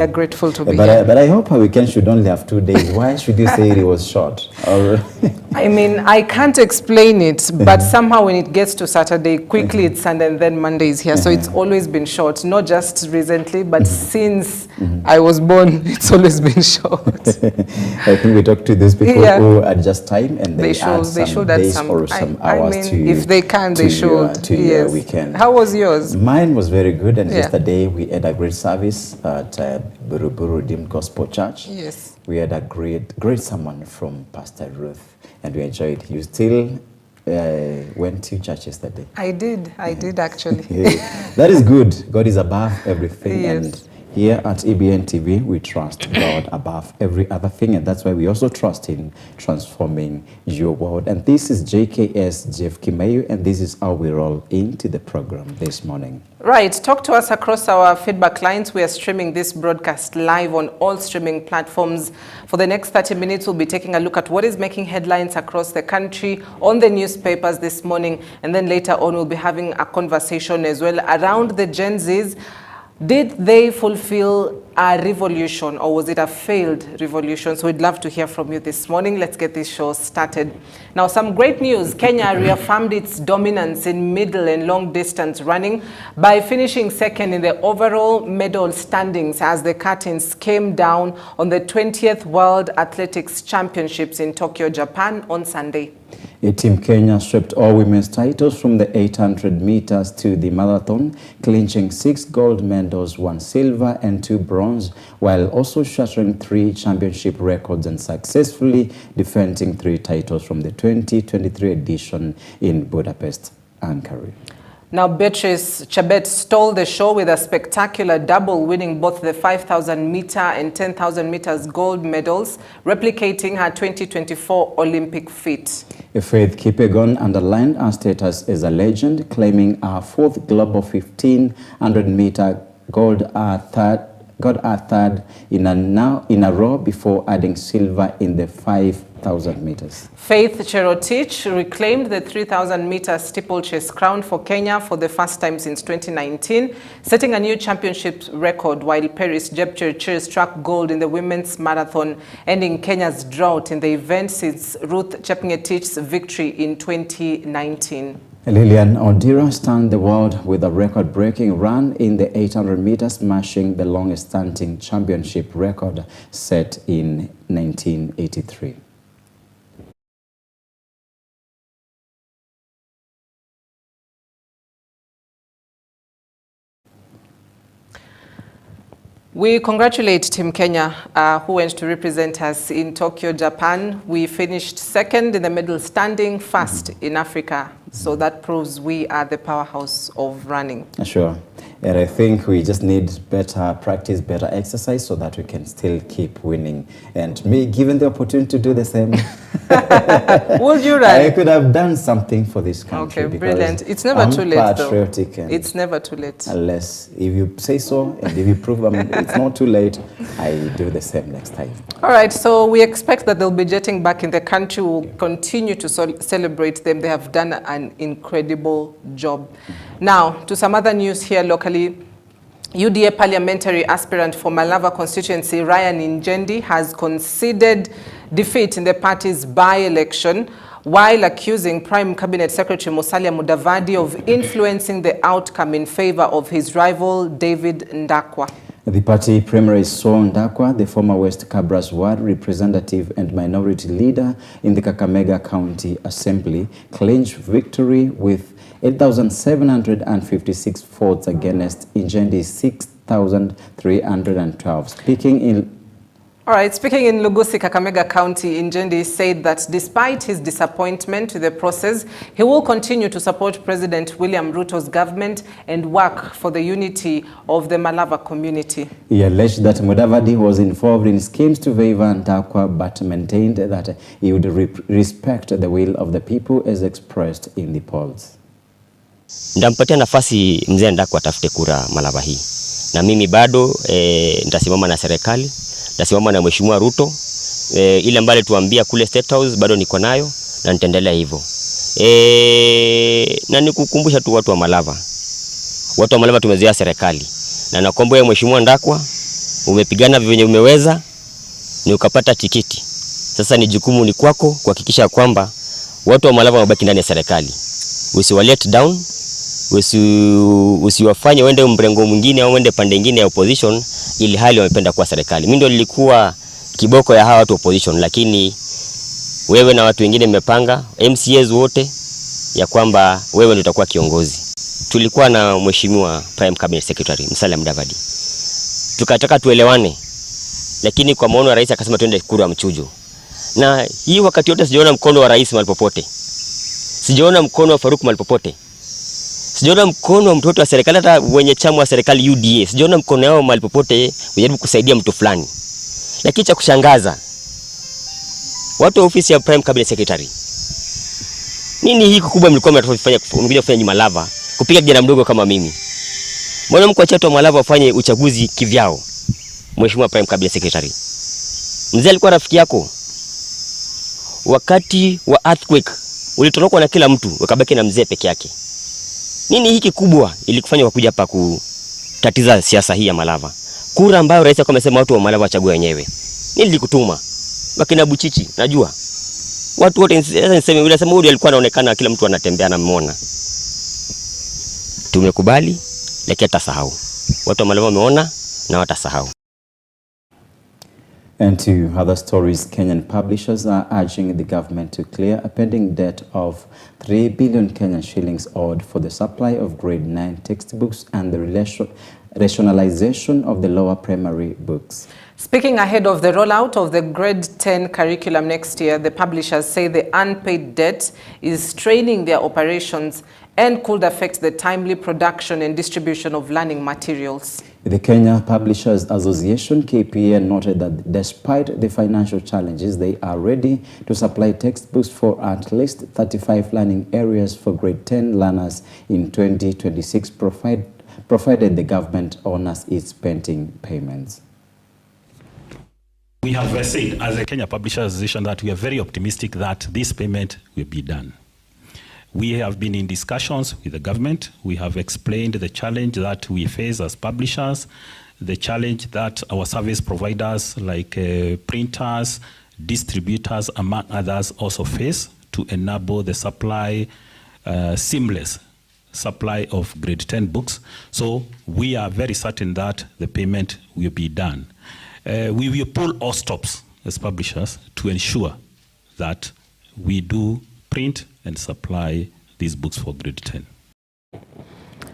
We are grateful to be here. But I hope our weekend should only have 2 days. Why should you say it was short? I mean, I can't explain it, but somehow when it gets to Saturday, quickly it's Sunday and then Monday is here. So it's always been short, not just recently, but since I was born, it's always been short. I think we talked to those people who adjust time and they add some days or some hours I mean, if they can, they should. To your weekend. How was yours? Mine was very good, and yesterday we had a great service at Buruburu Redeemed Gospel Church. Yes. We had a great sermon from Pastor Ruth, and we enjoyed. You still went to church yesterday? I did actually. That is good. God is above everything. Yes. And here at EBN TV, we trust God above every other thing, and that's why we also trust in transforming your world. And this is JKS Jeff Kimeyu, and this is how we roll into the program this morning. Right, talk to us across our feedback lines. We are streaming this broadcast live on all streaming platforms. For the next 30 minutes, we'll be taking a look at what is making headlines across the country on the newspapers this morning. And then later on, we'll be having a conversation as well around the Gen Zs. Did they fulfill a revolution, or was it a failed revolution? So we'd love to hear from you this morning. Let's get this show started. Now, some great news. Kenya reaffirmed its dominance in middle and long distance running by finishing second in the overall medal standings as the curtains came down on the 20th World Athletics Championships in Tokyo, Japan on Sunday. Team Kenya swept all women's titles from the 800 meters to the marathon, clinching 6 gold medals, 1 silver and 2 bronze, while also shattering 3 championship records and successfully defending 3 titles from the 2023 edition in Budapest, Hungary. Now, Beatrice Chebet stole the show with a spectacular double, winning both the 5,000 meter and 10,000 meters gold medals, replicating her 2024 Olympic feat. Faith Kipyegon underlined her status as a legend, claiming her 4th global 1,500 meter gold, got her third in a row before adding silver in the 5,000 meters. Faith Cherotich reclaimed the 3,000 meter steeplechase crown for Kenya for the first time since 2019, setting a new championship record, while Paris Jepchirchir struck gold in the women's marathon, ending Kenya's drought in the event since Ruth Chepngetich's victory in 2019. Lilian Odira stunned the world with a record-breaking run in the 800 meters, smashing the longest-standing championship record set in 1983. We congratulate Team Kenya, who went to represent us in Tokyo, Japan. We finished second in the medal standing, first in Africa. So that proves we are the powerhouse of running. Sure. And I think we just need better practice, better exercise, so that we can still keep winning. And me, given the opportunity to do the same, would you run? I could have done something for this country. Okay, brilliant. It's never too late, patriotic, though. It's never too late. Unless, if you say so, and if you prove it's not too late, I do the same next time. All right, so we expect that they'll be jetting back in the country. We'll continue to celebrate them. They have done an incredible job. Now, to some other news here locally. UDA parliamentary aspirant for Malava constituency, Ryan Injendi, has conceded defeat in the party's by-election while accusing Prime Cabinet Secretary Musalia Mudavadi of influencing the outcome in favor of his rival, David Ndakwa. The party primary saw Ndakwa, the former West Cabras Ward representative and minority leader in the Kakamega County Assembly, clinch victory with 8,756 votes against Injendi's 6,312. Speaking in Lugusi, Kakamega County, Injendi said that despite his disappointment with the process, he will continue to support President William Ruto's government and work for the unity of the Malava community. He alleged that Mudavadi was involved in schemes to favor Ndakwa, but maintained that he would respect the will of the people as expressed in the polls. Ndampatia nafasi mzee Ndakwa atafute kura Malava hii. Na mimi bado nitasimama na serikali. Nasimama na Mheshimiwa Ruto, ile ambayo tuambia kule State House bado niko nayo na nitaendelea hivyo. Na nikukumbusha tu watu wa Malava. Watu wa Malava tumezoea serikali. Na nakomboa Mheshimiwa Ndakwa umepigana venye umeweza, ni ukapata tikiti. Sasa ni jukumu ni kwako kuhakikisha kwamba watu wa Malava wabaki ndani ya serikali. Usiwa let down, usiwafanye wende mrengo mwingine au wende pande nyingine ya opposition ili hali wamependa kuwa serikali. Mimi ndio nilikuwa kiboko ya hawa watu opposition, lakini wewe na watu wengine mmepanga MCAs wote ya kwamba wewe ndio utakuwa kiongozi. Tulikuwa na mheshimiwa Prime Cabinet Secretary Musalia Mudavadi. Tukataka tuelewane, lakini kwa maono ya rais akasema twende kura mchujo. Na hii wakati yote sijaona mkono wa rais mahali popote. Sijaona mkono wa Faruk mahali popote. Sijaona mkono wa mtoto wa serikali, hata wenye chama wa serikali UDA. Sijaona mkono wao mahali popote kujaribu kusaidia mtu fulani. Lakini cha kushangaza, watu wa ofisi ya Prime Cabinet Secretary, nini hii kubwa mlikuwa mnafanya kufanya Malava kupiga kijana mdogo kama mimi? Mbona mko watu wa Malava wafanye uchaguzi kivyao? Mheshimiwa Prime Cabinet Secretary, mzee alikuwa rafiki yako. Wakati wa earthquake ulitorokwa na kila mtu, wakabaki na mzee peke yake. Nini hiki kubwa ili kufanya wakuja hapa kutatiza siasa hii ya Malava? Kura ambayo rais amesema watu wa Malava wachague wenyewe. Nini nilikutuma? Wakina Buchichi, najua. Watu wote niseme yule sema huyu alikuwa anaonekana kila mtu anatembea na muona. Tumekubali, lakini atasahau. Watu wa Malava wameona na watasahau. And to other stories, Kenyan publishers are urging the government to clear a pending debt of 3 billion Kenyan shillings owed for the supply of grade 9 textbooks and the rationalization of the lower primary books. Speaking ahead of the rollout of the grade 10 curriculum next year, the publishers say the unpaid debt is straining their operations and could affect the timely production and distribution of learning materials. The Kenya Publishers Association, KPA, noted that despite the financial challenges, they are ready to supply textbooks for at least 35 learning areas for grade 10 learners in 2026, provided the government honors its pending payments. We have said as a Kenya Publishers Association that we are very optimistic that this payment will be done. We have been in discussions with the government. We have explained the challenge that we face as publishers, the challenge that our service providers like printers, distributors, among others also face to enable the supply, seamless supply of grade 10 books. So we are very certain that the payment will be done. We will pull all stops as publishers to ensure that we do print and supply these books for grade 10.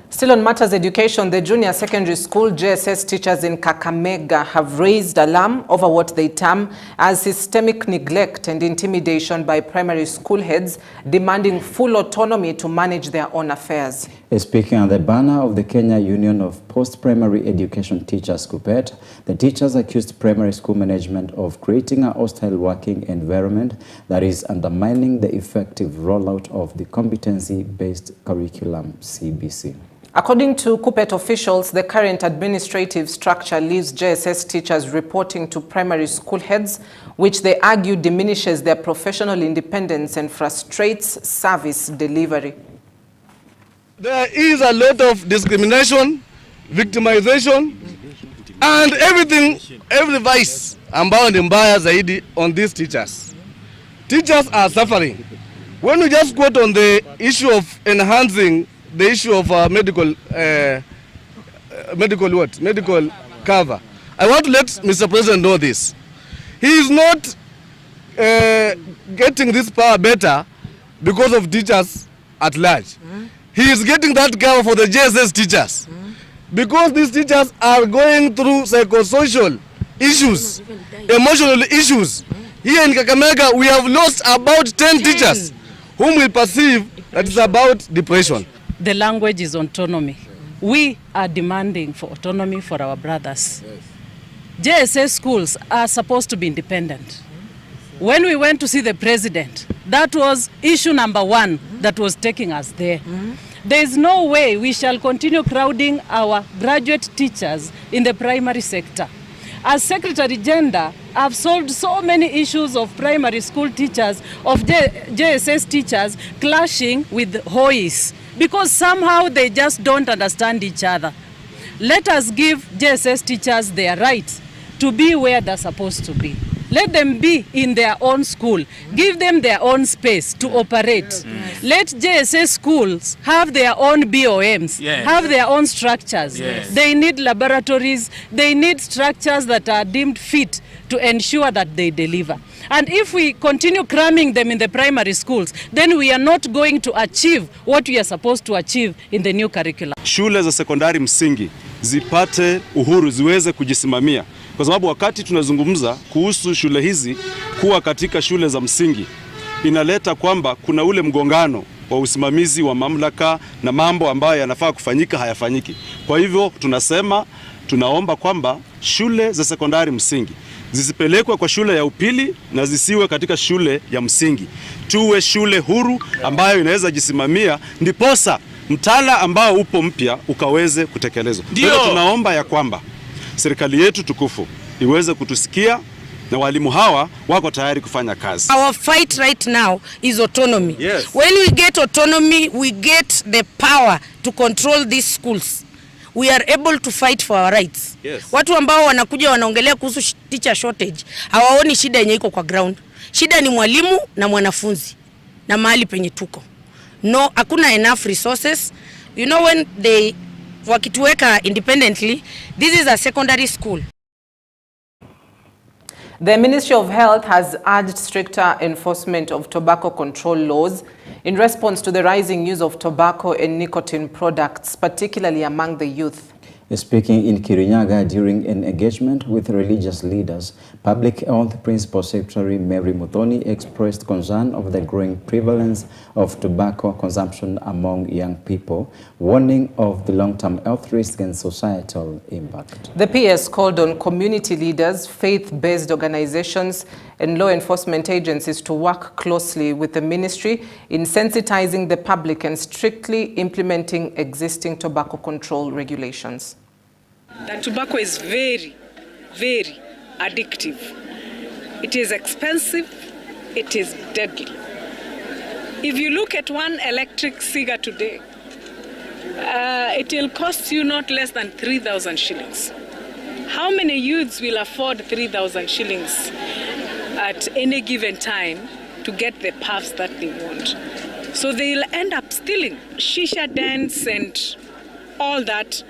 Still on matters education, the junior secondary school JSS teachers in Kakamega have raised alarm over what they term as systemic neglect and intimidation by primary school heads, demanding full autonomy to manage their own affairs. Speaking on the banner of the Kenya Union of Post-Primary Education Teachers, KUPPET, the teachers accused primary school management of creating a hostile working environment that is undermining the effective rollout of the competency-based curriculum, CBC. According to KUPPET officials, the current administrative structure leaves JSS teachers reporting to primary school heads, which they argue diminishes their professional independence and frustrates service delivery. There is a lot of discrimination, victimization, and every vice ambao ni mbaya zaidi on these teachers. Teachers are suffering. When we just quote on the issue of enhancing the issue of medical cover, I want to let Mr. President know this. He is not getting this power better because of teachers at large. He is getting that cover for the JSS teachers because these teachers are going through psychosocial issues, emotional issues. Here in Kakamega, we have lost about 10 teachers whom we perceive that is about depression. The language is autonomy. We are demanding for autonomy for our brothers. JSS schools are supposed to be independent. When we went to see the president, that was issue number 1 that was taking us there. There is no way we shall continue crowding our graduate teachers in the primary sector. As Secretary Gender, I've solved so many issues of primary school teachers, of JSS teachers clashing with HOIs, because somehow they just don't understand each other. Let us give JSS teachers their rights to be where they're supposed to be. Let them be in their own school. Give them their own space to operate. Let JSS schools have their own BOMs, have their own structures. They need laboratories. They need structures that are deemed fit to ensure that they deliver. And if we continue cramming them in the primary schools, then we are not going to achieve what we are supposed to achieve in the new curriculum. Shule za sekondari msingi zipate uhuru, ziweze kujisimamia. Kwa sababu wakati tunazungumza kuhusu shule hizi kuwa katika shule za msingi, inaleta kwamba kuna ule mgongano wa usimamizi wa mamlaka na mambo ambayo yanafaa kufanyika hayafanyiki. Kwa hivyo tunaomba kwamba shule za sekondari msingi zisipelekwe kwa shule ya upili na zisiwe katika shule ya msingi. Tuwe shule huru ambayo inaweza jisimamia, ndiposa mtaala ambao upo mpya ukaweze kutekelezwa. Tunaomba ya kwamba serikali yetu tukufu iweze kutusikia na walimu hawa wako tayari kufanya kazi. Our fight right now is autonomy. Yes. When we get autonomy, we get the power to control these schools. We are able to fight for our rights. Yes. Watu ambao wanakuja wanaongelea kuhusu teacher shortage, hawaoni shida yenye iko kwa ground. Shida ni mwalimu na mwanafunzi na mahali penye tuko. No, hakuna enough resources. You know, when they wakituweka independently, this is a secondary school. The Ministry of Health has urged stricter enforcement of tobacco control laws in response to the rising use of tobacco and nicotine products, particularly among the youth. Speaking in Kirinyaga during an engagement with religious leaders, Public Health Principal Secretary Mary Muthoni expressed concern over the growing prevalence of tobacco consumption among young people, warning of the long-term health risk and societal impact. The PS called on community leaders, faith-based organizations, and law enforcement agencies to work closely with the ministry in sensitizing the public and strictly implementing existing tobacco control regulations. That tobacco is very, very addictive. It is expensive, it is deadly. If you look at one electric cigar today, it will cost you not less than 3,000 shillings. How many youths will afford 3,000 shillings at any given time to get the puffs that they want? So they'll end up stealing. Shisha dens and all that,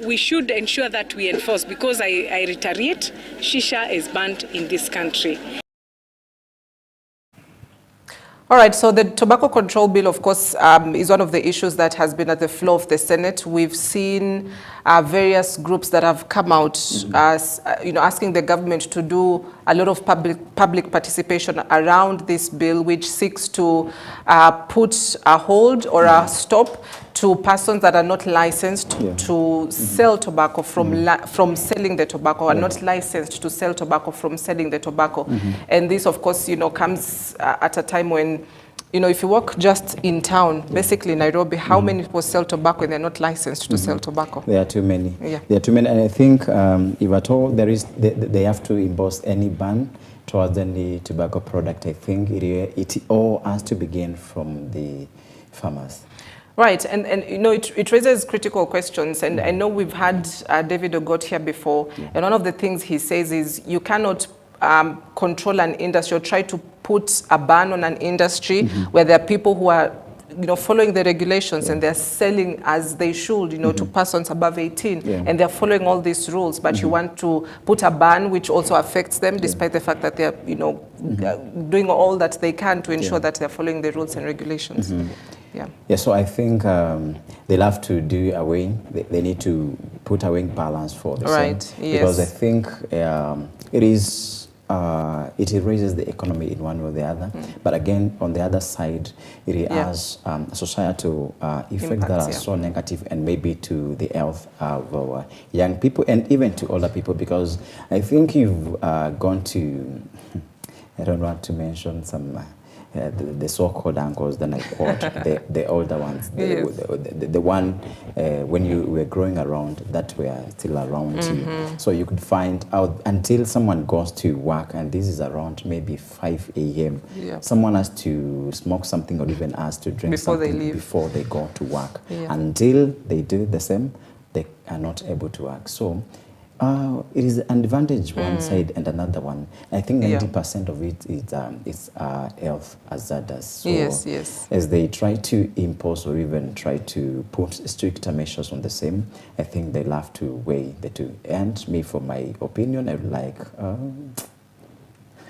we should ensure that we enforce, because I reiterate, shisha is banned in this country. All right, so the tobacco control bill, of course, is one of the issues that has been at the floor of the Senate. We've seen various groups that have come out as, asking the government to do a lot of public participation around this bill, which seeks to put a hold or a stop to persons that are not licensed to sell tobacco from selling the tobacco, are not licensed to sell tobacco from selling the tobacco. And this, of course, comes at a time when, if you walk just in town, basically in Nairobi, how many people sell tobacco and they're not licensed to sell tobacco? There are too many. Yeah. There are too many, and I think if at all they have to impose any ban towards any tobacco product, I think it all has to begin from the farmers. Right, and it raises critical questions, and I know we've had David Ogot here before, and one of the things he says is you cannot control an industry or try to put a ban on an industry where there are people who are following the regulations and they're selling as they should, to persons above 18, and they're following all these rules, but you want to put a ban which also affects them, despite the fact that they're, doing all that they can to ensure that they're following the rules and regulations. Yeah, so I think they'll have to do away, they need to put away balance for the same. Yes. Because I think it erases the economy in one or the other. But again, on the other side, it has societal effects that are so negative, and maybe to the health of our young people and even to older people, because I think you've gone to, I don't want to mention some the so-called uncles, then I quote the older ones, the one when you were growing around that were still around you. So you could find out until someone goes to work, and this is around maybe 5 a.m. Someone has to smoke something or even has to drink something before they go to work. Until they do the same, they are not able to work. So it is an advantage one side and another one. I think 90% of it is health hazardous. So yes. as they try to impose or even try to put stricter measures on the same, I think they'll have to weigh the two. And me, for my opinion, I would like,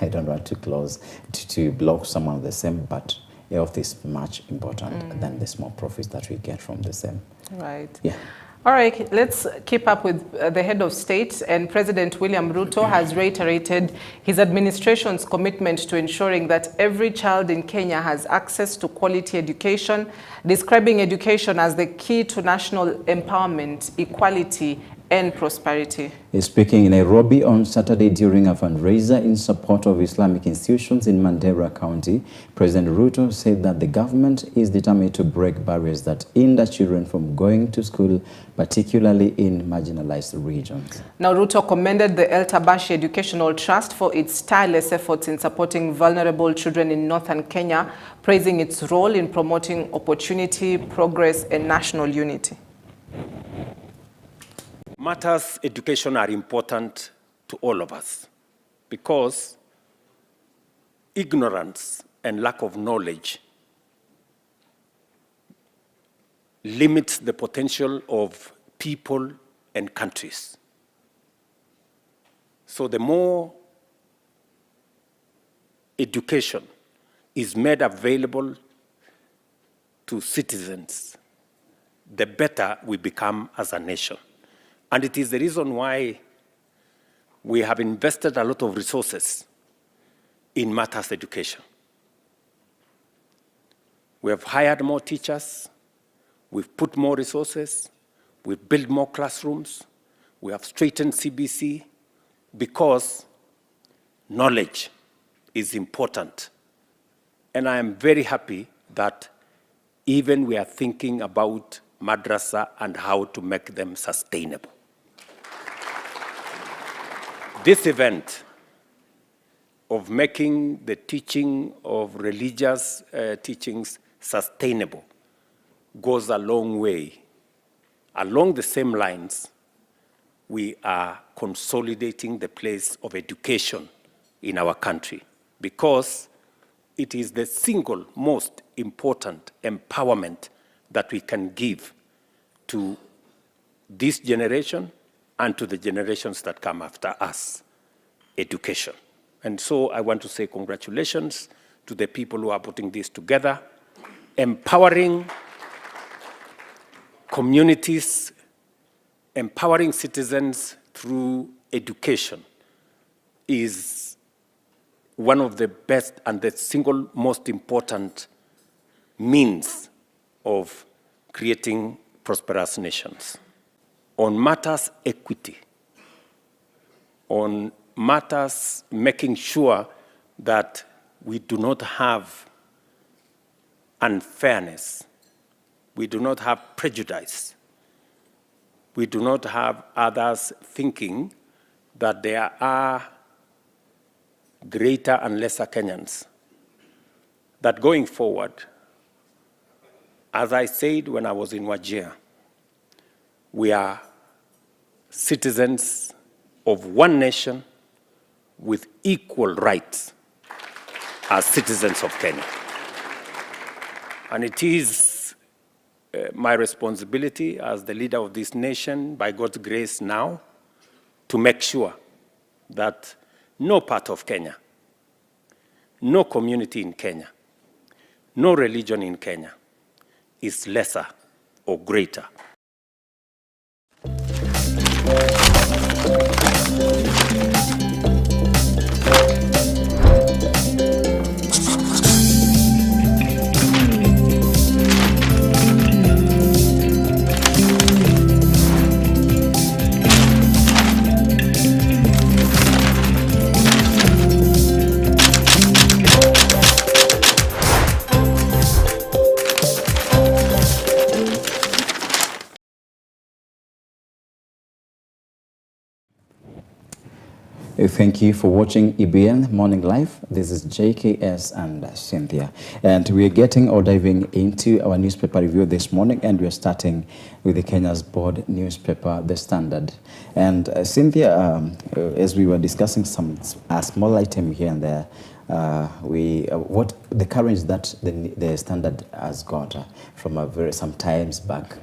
I don't want to close to block some of the same, but health is much important than the small profits that we get from the same. Right. Yeah. All right, let's keep up with the head of state, and President William Ruto has reiterated his administration's commitment to ensuring that every child in Kenya has access to quality education, describing education as the key to national empowerment, equality, and prosperity. Speaking in Nairobi on Saturday during a fundraiser in support of Islamic institutions in Mandera County, President Ruto said that the government is determined to break barriers that hinder children from going to school, particularly in marginalized regions. Now, Ruto commended the El Tabashi Educational Trust for its tireless efforts in supporting vulnerable children in northern Kenya, praising its role in promoting opportunity, progress, and national unity. Matters education are important to all of us because ignorance and lack of knowledge limits the potential of people and countries. So the more education is made available to citizens, the better we become as a nation. And it is the reason why we have invested a lot of resources in matters education. We have hired more teachers, we've put more resources, we've built more classrooms, we have straightened CBC, because knowledge is important. And I am very happy that even we are thinking about madrasa and how to make them sustainable. This event of making the teaching of religious teachings sustainable goes a long way. Along the same lines, we are consolidating the place of education in our country because it is the single most important empowerment that we can give to this generation and to the generations that come after us, education. And so I want to say congratulations to the people who are putting this together. Empowering communities, empowering citizens through education is one of the best and the single most important means of creating prosperous nations. On matters equity, on matters making sure that we do not have unfairness, we do not have prejudice, we do not have others thinking that there are greater and lesser Kenyans. That going forward, as I said when I was in Wajir, we are citizens of one nation with equal rights as citizens of Kenya. And it is my responsibility as the leader of this nation, by God's grace now, to make sure that no part of Kenya, no community in Kenya, no religion in Kenya is lesser or greater. Thank you for watching EBN Morning Live. This is JKS and Cynthia. And we are getting or diving into our newspaper review this morning, and we are starting with the Kenya's board newspaper, The Standard. And Cynthia, as we were discussing a small item here and there, what the courage that the Standard has got from some times back.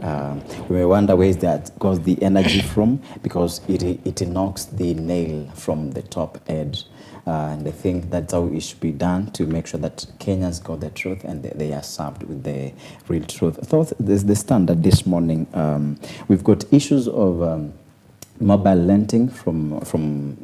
We wonder where that goes the energy from, because it knocks the nail from the top edge. And I think that's how it should be done, to make sure that Kenyans got the truth and they are served with the real truth. I thought the Standard this morning, we've got issues of mobile lending from some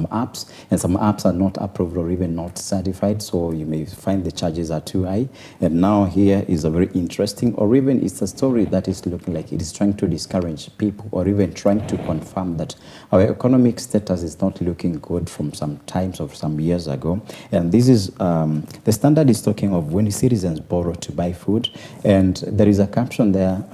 apps, and some apps are not approved or even not certified, so you may find the charges are too high. And now here is a very interesting, or even it's a story that is looking like it is trying to discourage people, or even trying to confirm that our economic status is not looking good from some times of some years ago. And this is the Standard is talking of when citizens borrow to buy food, and there is a caption there,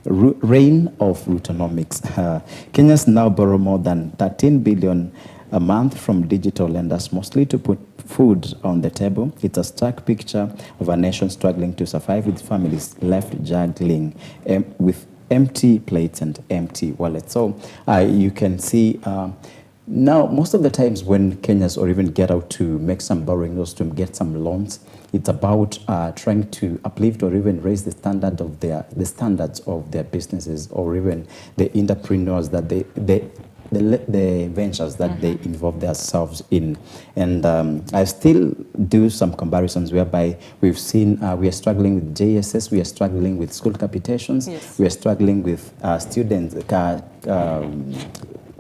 reign of Rootonomics. Kenyans now borrow more than 13 billion a month from digital lenders, mostly to put food on the table. It's a stark picture of a nation struggling to survive, with families left juggling with empty plates and empty wallets. So you can see now, most of the times when Kenyans or even get out to make some borrowing or to get some loans, it's about trying to uplift or even raise the standard of the standards of their businesses, or even the entrepreneurs that the ventures that they involve themselves in. And I still do some comparisons whereby we've seen we are struggling with JSS, we are struggling with school capitations, yes. We are struggling with students,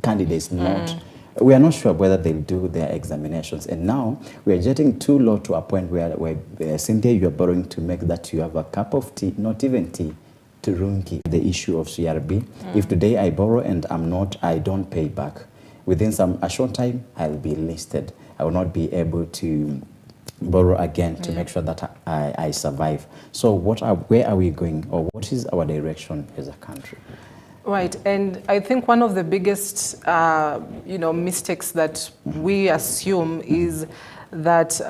candidates not. We are not sure whether they'll do their examinations. And now we are getting too low to a point where Cynthia, you are borrowing to make that you have a cup of tea, not even tea, to runki. The issue of CRB. If today I borrow and I don't pay back, within a short time, I'll be listed. I will not be able to borrow again to make sure that I survive. So where are we going, or what is our direction as a country? Right, and I think one of the biggest, mistakes that we assume is that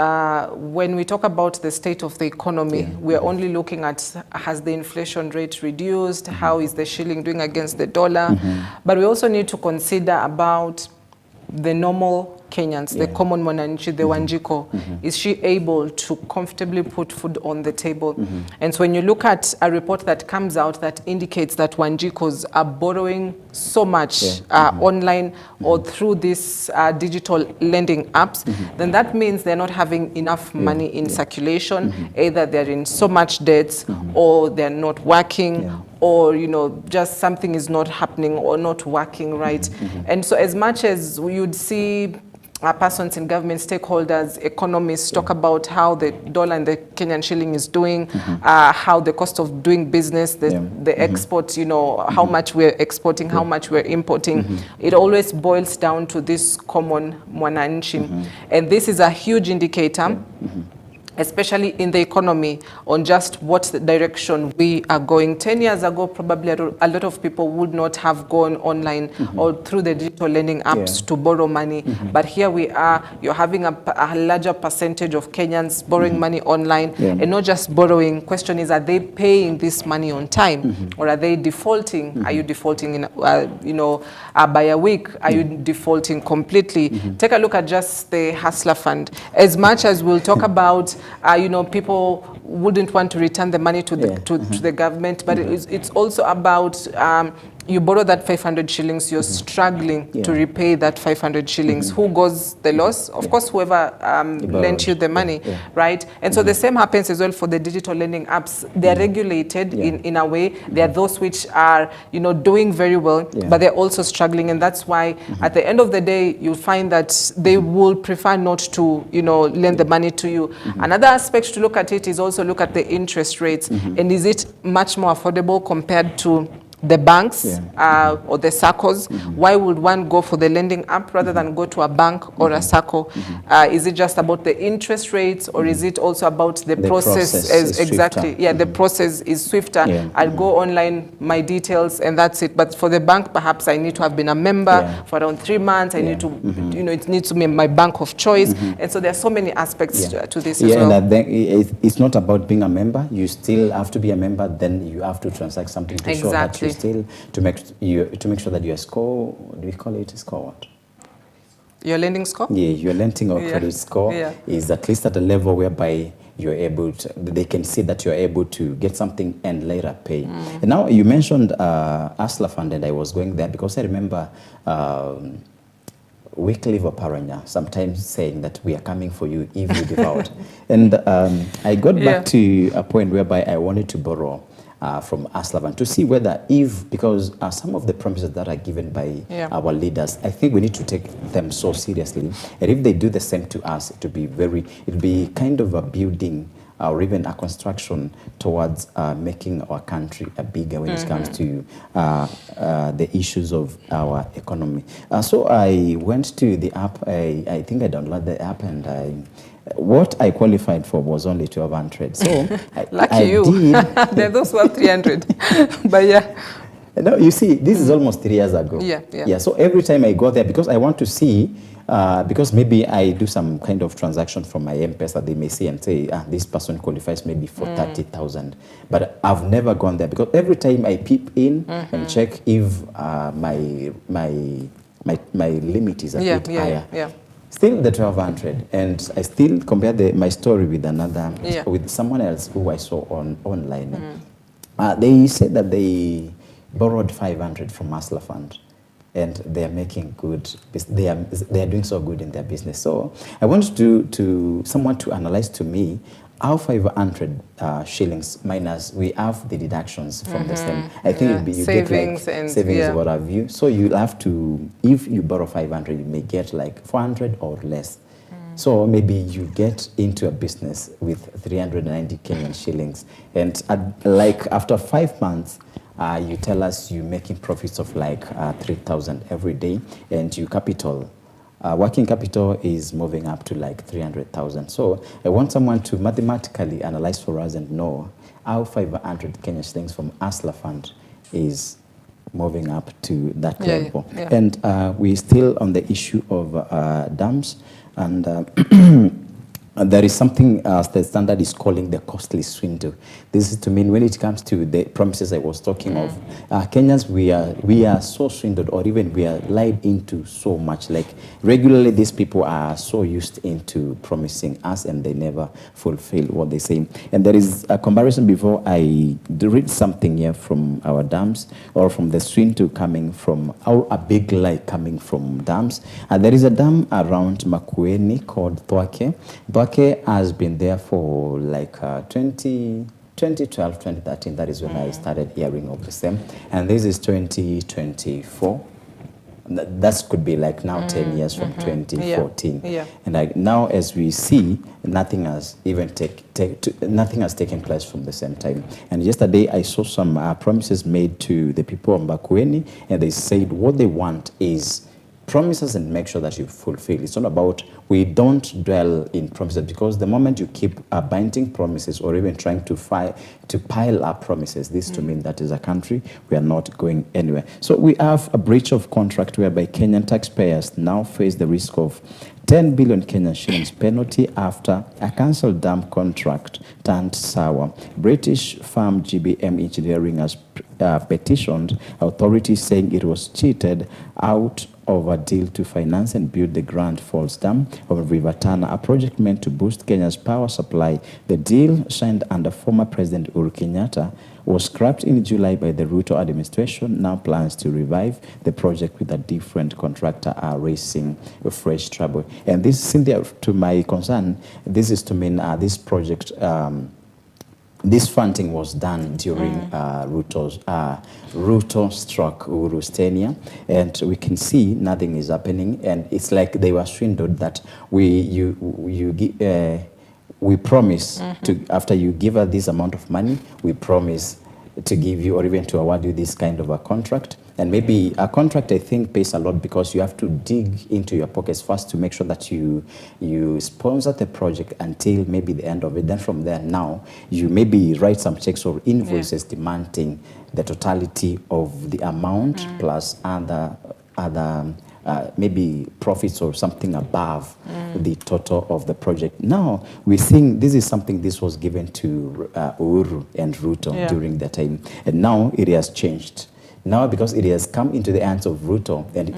when we talk about the state of the economy, we're only looking at, has the inflation rate reduced, how is the shilling doing against the dollar, but we also need to consider about the normal Kenyans, the common mwananchi, the Wanjiko. Is she able to comfortably put food on the table? And so when you look at a report that comes out that indicates that Wanjikos are borrowing so much online or through these digital lending apps, then that means they're not having enough money in circulation. Either they're in so much debt, or they're not working, or just something is not happening or not working right. And so as much as you'd see persons in government, stakeholders, economists talk about how the dollar and the Kenyan shilling is doing, how the cost of doing business, the export, how much we're exporting, how much we're importing. It always boils down to this common mwananchi. And this is a huge indicator, especially in the economy, on just what the direction we are going. 10 years ago, probably a lot of people would not have gone online or through the digital lending apps to borrow money. But here we are, you're having a larger percentage of Kenyans borrowing money online, and not just borrowing. Question is, are they paying this money on time, or are they defaulting? Are you defaulting in, by a week? Are you defaulting completely? Take a look at just the Hustler Fund. As much as we'll talk about people wouldn't want to return the money to the government, but it's also about you borrow that 500 shillings, you're struggling to repay that 500 shillings. Who goes the loss? Of course, whoever lent you the money, right? And so the same happens as well for the digital lending apps. They're regulated in a way. There are those which are, doing very well, but they're also struggling. And that's why at the end of the day, you'll find that they will prefer not to, lend the money to you. Another aspect to look at it is also look at the interest rates. And is it much more affordable compared to the banks or the SACCOs. Why would one go for the lending app rather than go to a bank or a SACCO? Is it just about the interest rates, or is it also about the process as exactly? Yeah, the process is swifter. I'll go online, my details, and that's it. But for the bank, perhaps I need to have been a member for around 3 months. I need to, you know, it needs to be my bank of choice. And so there are so many aspects to this as well. And I think it's not about being a member. You still have to be a member. Then you have to transact something to show that you still, to make sure that your score, do we call it a score what? Your lending score? Yeah, your lending or credit score is at least at a level whereby you're able to, they can see that you're able to get something and later pay. And now you mentioned Asla Fund, and I was going there because I remember Wycliffe Oparanya sometimes saying that we are coming for you if you give out. And I got back to a point whereby I wanted to borrow from Aslavan to see whether because some of the promises that are given by our leaders, I think we need to take them so seriously. And if they do the same to us, it'll be kind of a building or even a construction towards making our country bigger when it comes to the issues of our economy. So I went to the app. I think I downloaded the app, and what I qualified for was only 1,200. So lucky you. There are those who have 300. But yeah. No, you see, this is almost 3 years ago. Yeah. So every time I go there, because I want to see, because maybe I do some kind of transaction from my M-Pesa, they may see and say, this person qualifies maybe for 30,000. But I've never gone there because every time I peep in and check if my limit is a bit higher. Still the 1,200, and I still compare my story with another, with someone else who I saw online. They said that they borrowed 500 from Asla Fund, and they are making good. They are doing so good in their business. So I wanted to someone to analyze to me how 500 shillings minus, we have the deductions from the same. I think you savings get like and savings, what have you. So you'll have to, if you borrow 500, you may get like 400 or less. So maybe you get into a business with 390 Kenyan shillings. And like after 5 months, you tell us you're making profits of like 3,000 every day, and your capital, working capital is moving up to like 300,000. So I want someone to mathematically analyze for us and know how 500 Kenyan shillings from Asla Fund is moving up to that level. And we're still on the issue of dams, and there is something the standard is calling the costly swindle. This is to mean when it comes to the promises I was talking of, Kenyans, we are so swindled, or even we are lied into so much. Like regularly, these people are so used into promising us, and they never fulfill what they say. And there is a comparison before I read something here from our dams, or from the swindle coming from, a big lie coming from dams. There is a dam around Makueni called Thwake. Thwake has been there for like 2012, 2013. That is when I started hearing of the same. And this is 2024. That could be like now 10 years from 2014. And now, as we see, nothing has even nothing has taken place from the same time. And yesterday, I saw some promises made to the people of Makueni, and they said what they want is promises and make sure that you fulfill. It's not about, we don't dwell in promises, because the moment you keep binding promises or even trying to pile up promises, this to mean that as a country, we are not going anywhere. So we have a breach of contract whereby Kenyan taxpayers now face the risk of 10 billion Kenyan shillings penalty after a cancelled dam contract turned sour. British firm GBM Engineering has petitioned authorities saying it was cheated out of a deal to finance and build the Grand Falls Dam of River Tana, a project meant to boost Kenya's power supply. The deal, signed under former President Uhuru Kenyatta, was scrapped in July by the Ruto administration. Now plans to revive the project with a different contractor are raising fresh trouble. And this, Cynthia, to my concern, this is to mean this project, this funding was done during Ruto-struck Uhuru's tenure, and we can see nothing is happening, and it's like they were swindled that we promise to, after you give us this amount of money, we promise to give you or even to award you this kind of a contract. And maybe a contract, I think, pays a lot because you have to dig into your pockets first to make sure that you sponsor the project until maybe the end of it. Then from there, now, you maybe write some checks or invoices demanding the totality of the amount plus other maybe profits or something above the total of the project. Now, we think this is something this was given to Uhuru and Ruto during that time. And now it has changed. Now, because it has come into the hands of Ruto, and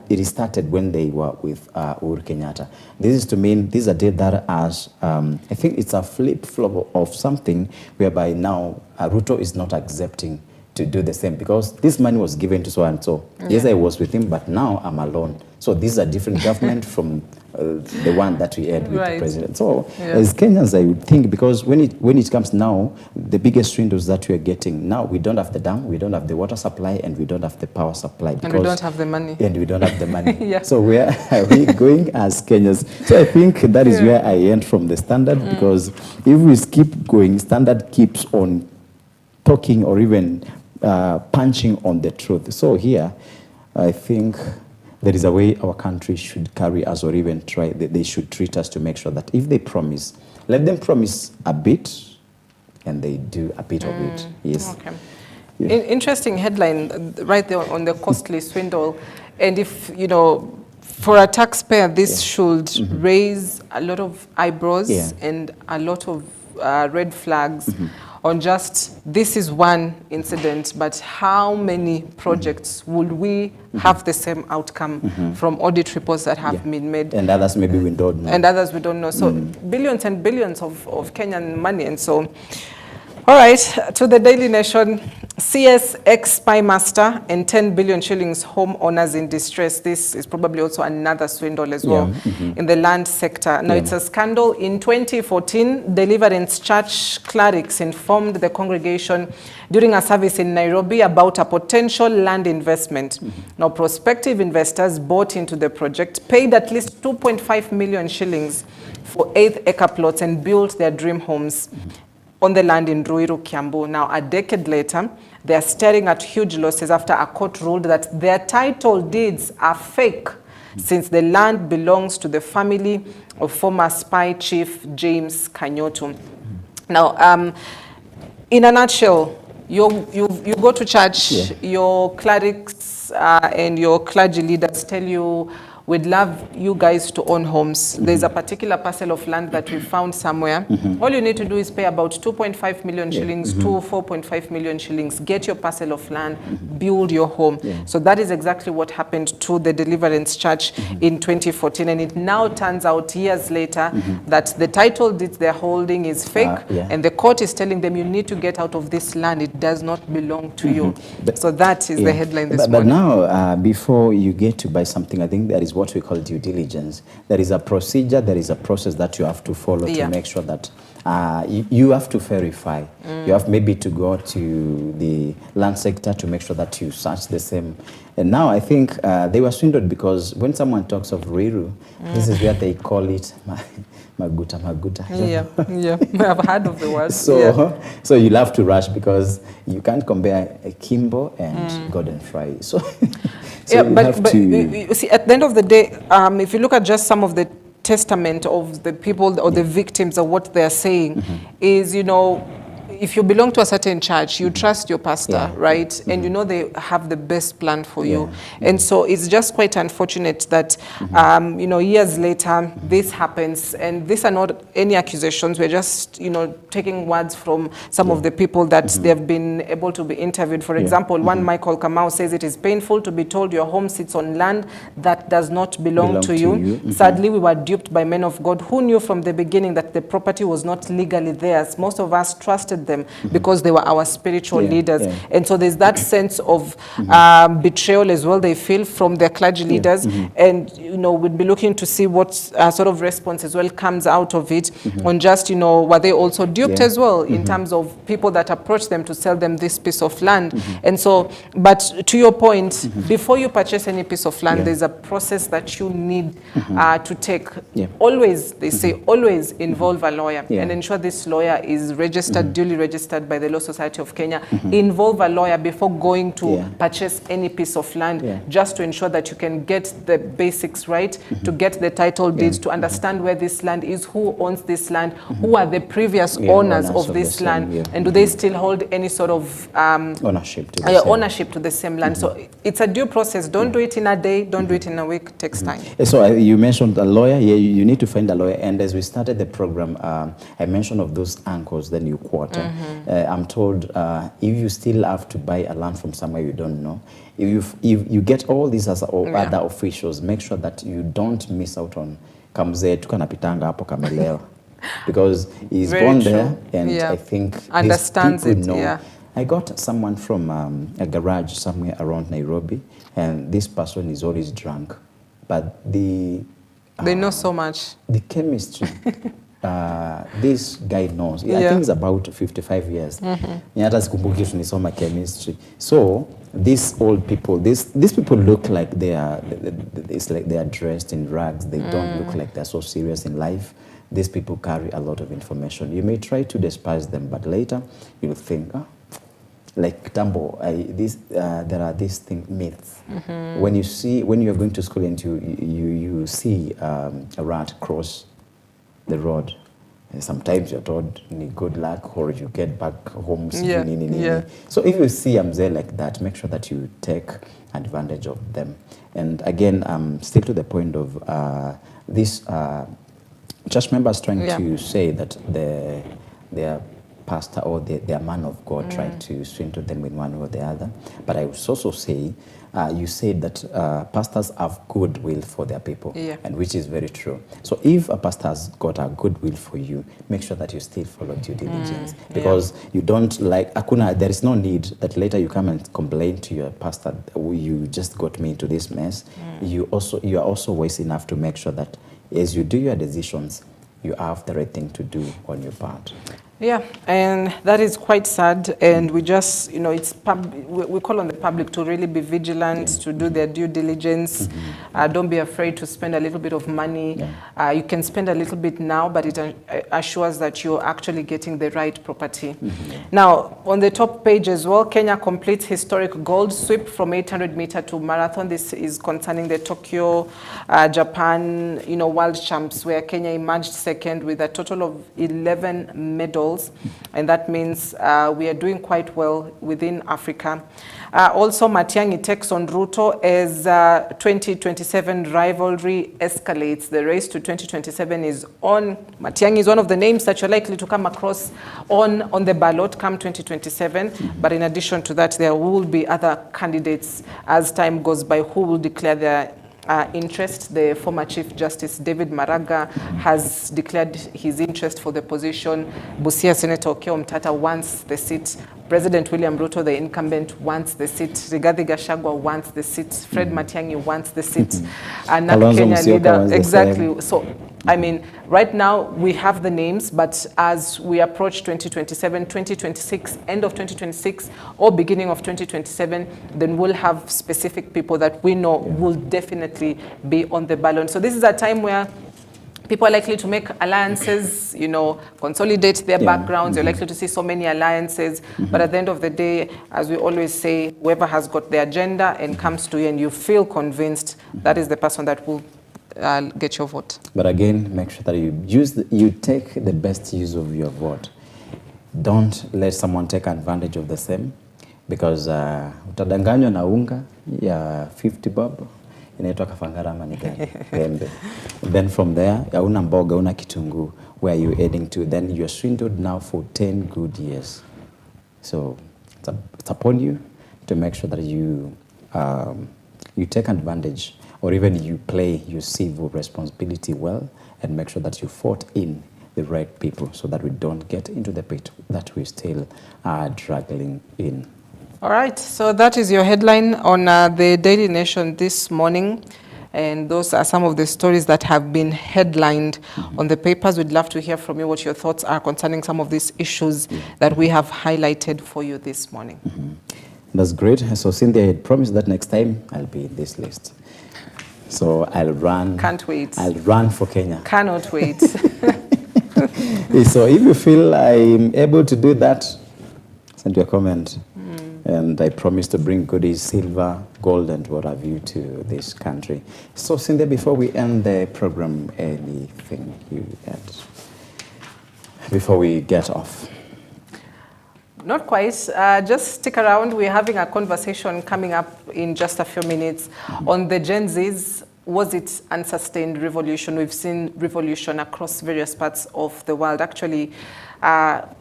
it started when they were with Uhuru Kenyatta. This is to mean this is a deal that has, I think it's a flip-flop of something whereby now Ruto is not accepting to do the same because this money was given to so and so. Yes, I was with him, but now I'm alone. So this is a different government from the one that we had with the president. So as Kenyans, I would think, because when it comes now, the biggest windows that we are getting now, we don't have the dam, we don't have the water supply, and we don't have the power supply. And we don't have the money. And we don't have the money. So where are we going as Kenyans? So I think that is where I end from the Standard, because if we keep going, Standard keeps on talking or even punching on the truth. So here, I think there is a way our country should carry us, or even try, they should treat us to make sure that if they promise, let them promise a bit and they do a bit of it. Yes. Okay. Interesting headline right there on the costly swindle. And if, you know, for a taxpayer, this should raise a lot of eyebrows and a lot of red flags on just, this is one incident, but how many projects would we have the same outcome from audit reports that have been made? And others maybe we don't know. And others we don't know. So billions and billions of Kenyan money. And so, all right, to the Daily Nation, CS ex-spy master and 10 billion shillings homeowners in distress. This is probably also another swindle as well in the land sector. Now, it's a scandal. In 2014, Deliverance Church clerics informed the congregation during a service in Nairobi about a potential land investment. Now, prospective investors bought into the project, paid at least 2.5 million shillings for 8-acre plots and built their dream homes on the land in Ruiru, Kiambu. Now, a decade later, they are staring at huge losses after a court ruled that their title deeds are fake, since the land belongs to the family of former spy chief James Kanyotu. Now, in a nutshell, you go to church, your clerics and your clergy leaders tell you, we'd love you guys to own homes. There's a particular parcel of land that we found somewhere. All you need to do is pay about 2.5 million shillings to 4.5 million shillings. Get your parcel of land, build your home. So that is exactly what happened to the Deliverance Church in 2014. And it now turns out years later that the title deeds they're holding is fake. And the court is telling them, you need to get out of this land. It does not belong to you. So that is the headline this morning. But now, before you get to buy something, I think there is what we call due diligence. There is a procedure, there is a process that you have to follow to make sure that you have to verify. You have maybe to go to the land sector to make sure that you search the same. And now I think they were swindled because when someone talks of Ruiru, this is where they call it Maguta. I've heard of the word. So you'll have to rush because you can't compare Kimbo and Gordon Fry. So but you see, at the end of the day, if you look at just some of the testament of the people or the victims of what they're saying, is, you know, if you belong to a certain church, you trust your pastor, right? And you know they have the best plan for you. And so it's just quite unfortunate that, you know, years later, this happens. And these are not any accusations. We're just, you know, taking words from some of the people that they've been able to be interviewed. For example, one Michael Kamau says it is painful to be told your home sits on land that does not belong to you. Sadly, we were duped by men of God who knew from the beginning that the property was not legally theirs. Most of us trusted them because they were our spiritual leaders. And so there's that sense of betrayal as well they feel from their clergy leaders. And, you know, we'd be looking to see what sort of response as well comes out of it. it on just, were they also duped as well in Mm-hmm. terms of people that approach them to sell them this piece of land. And so, but to your point, before you purchase any piece of land, there's a process that you need to take. Always, they say, always involve a lawyer and ensure this lawyer is registered, duly registered by the Law Society of Kenya. Involve a lawyer before going to purchase any piece of land, just to ensure that you can get the basics right, to get the title deeds, to understand where this land is, who owns this land, who are the previous owners of this land, and do they still hold any sort of ownership to the same land. So it's a due process. Don't do it in a day, don't do it in a week, it takes time. So you mentioned a lawyer. Yeah, you need to find a lawyer. And as we started the program, I mentioned of those anchors, then you quarter. I'm told if you still have to buy a land from somewhere you don't know, if you get all these as other officials, make sure that you don't miss out on kamzee tukanapitanga hapo kamelewa, because he's born there, and I think understands these it. people know. I got someone from a garage somewhere around Nairobi, and this person is always drunk, but they know so much. The chemistry. This guy knows. I think it's about 55 years. Hata sikumbuki tunisoma chemistry. So these old people, these people look like it's like they are dressed in rags. They don't look like they're so serious in life. These people carry a lot of information. You may try to despise them, but later you'll think, like Tambo, there are these myths. When you're going to school and you see a rat cross the road, sometimes you're told good luck, or you get back home. So if you see mzee like that, make sure that you take advantage of them. And again, still to the point of this church members trying to say that their pastor or their man of God tried to swindle them in one way or the other. But I would also say, you said that pastors have goodwill for their people, and which is very true. So if a pastor has got a goodwill for you, make sure that you still follow due diligence, because you don't like, there is no need that later you come and complain to your pastor, you just got me into this mess. You are also wise enough to make sure that as you do your decisions, you have the right thing to do on your part. Yeah, and that is quite sad, and we just, we call on the public to really be vigilant, to do their due diligence. Don't be afraid to spend a little bit of money. You can spend a little bit now, but it assures that you're actually getting the right property. Now, on the top page as well, Kenya completes historic gold sweep from 800-meter to marathon. This is concerning the Tokyo, Japan, World Champs, where Kenya emerged second with a total of 11 medals. And that means we are doing quite well within Africa. Also, Matiang'i takes on Ruto as 2027 rivalry escalates. The race to 2027 is on. Matiang'i is one of the names that you're likely to come across on the ballot come 2027. But in addition to that, there will be other candidates as time goes by who will declare their interest. The former Chief Justice David Maraga has declared his interest for the position. Busia Senator Okiya Omtata wants the seat. President William Ruto, the incumbent, wants the seat. Rigathi Gachagua wants the seat. Fred Matiang'i wants the seat. And Kenya leader, exactly. So, I mean, right now we have the names, but as we approach 2027, 2026, end of 2026 or beginning of 2027, then we'll have specific people that we know will definitely be on the ballot. So this is a time where people are likely to make alliances, consolidate their backgrounds. You're likely to see so many alliances. But at the end of the day, as we always say, whoever has got the agenda and comes to you and you feel convinced, that is the person that will get your vote. But again, make sure that you take the best use of your vote. Don't let someone take advantage of the same, because utadanganywa na unga ya 50 bob. Inaitwa kafangara ama ni gani? Pembe. Then from there, una mboga, una kitunguu, where are you heading to? Then you're swindled now for 10 good years. So it's upon you to make sure that you take advantage, or even you play your civil responsibility well, and make sure that you fought in the right people, so that we don't get into the pit that we still are dragging in. All right, so that is your headline on the Daily Nation this morning. And those are some of the stories that have been headlined on the papers. We'd love to hear from you what your thoughts are concerning some of these issues that we have highlighted for you this morning. That's great. So Cynthia had promised that next time I'll be in this list. So I'll run. Can't wait. I'll run for Kenya. Cannot wait. So if you feel I'm able to do that, send your comment. And I promise to bring goodies, silver, gold, and what have you to this country. So Cynthia, before we end the program, anything you add before we get off? Not quite. Just stick around. We're having a conversation coming up in just a few minutes on the Gen Zs. Was it unsustained revolution? We've seen revolution across various parts of the world. Actually,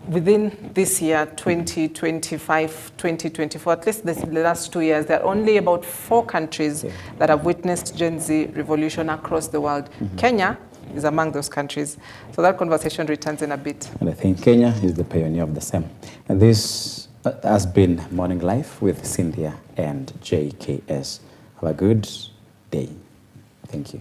within this year, 2025, 2024, at least the last 2 years, there are only about 4 countries that have witnessed Gen Z revolution across the world. Kenya is among those countries. So that conversation returns in a bit. And I think Kenya is the pioneer of the same. And this has been Morning Life with Cynthia and JKS. Have a good day. Thank you.